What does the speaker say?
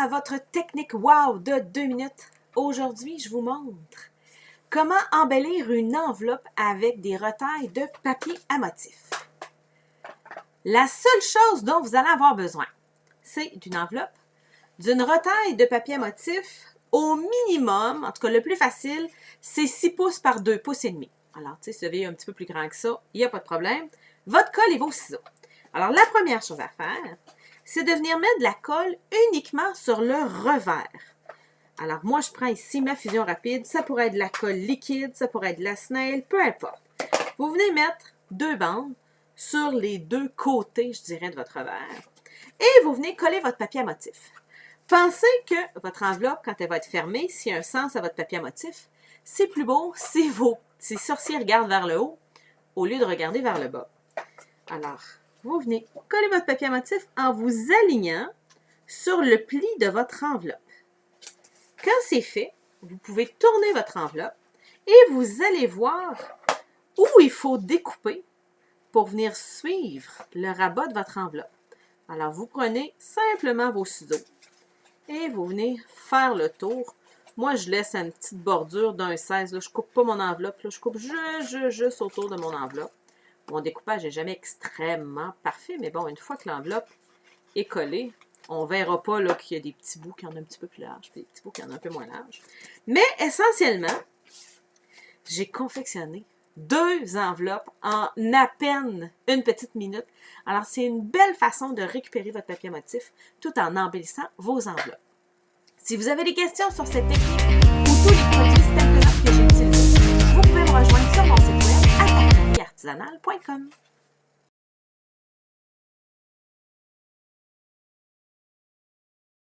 votre technique wow de 2 minutes. Aujourd'hui, je vous montre comment embellir une enveloppe avec des retailles de papier à motif. La seule chose dont vous allez avoir besoin, c'est d'une enveloppe, d'une retaille de papier à motif au minimum, en tout cas le plus facile, c'est 6 pouces par 2 pouces et demi. Alors, tu sais, si vous avez un petit peu plus grand que ça, il n'y a pas de problème. Votre colle et vos ciseaux. Alors, la première chose à faire, c'est de venir mettre de la colle uniquement sur le revers. Alors, moi, je prends ici ma fusion rapide. Ça pourrait être de la colle liquide, ça pourrait être de la snail, peu importe. Vous venez mettre 2 bandes sur les 2 côtés, je dirais, de votre revers. Et vous venez coller votre papier à motif. Pensez que votre enveloppe, quand elle va être fermée, s'il y a un sens à votre papier à motif, c'est plus beau si vos sourcils regardent vers le haut au lieu de regarder vers le bas. Alors, vous venez coller votre papier à motif en vous alignant sur le pli de votre enveloppe. Quand c'est fait, vous pouvez tourner votre enveloppe et vous allez voir où il faut découper pour venir suivre le rabat de votre enveloppe. Alors, vous prenez simplement vos ciseaux et vous venez faire le tour. Moi, je laisse une petite bordure d'un 16. Là, je ne coupe pas mon enveloppe. Là, je coupe juste autour de mon enveloppe. Mon découpage n'est jamais extrêmement parfait, mais bon, une fois que l'enveloppe est collée, on ne verra pas qu'il y a des petits bouts qui en ont un petit peu plus large, puis des petits bouts qui en ont un peu moins large. Mais essentiellement, j'ai confectionné 2 enveloppes en à peine une petite minute. Alors, c'est une belle façon de récupérer votre papier à motif tout en embellissant vos enveloppes. Si vous avez des questions sur cette technique ou tous les produits Stampin' Up que j'ai utilisés, vous pouvez me rejoindre sur mon site web à artisanal.com.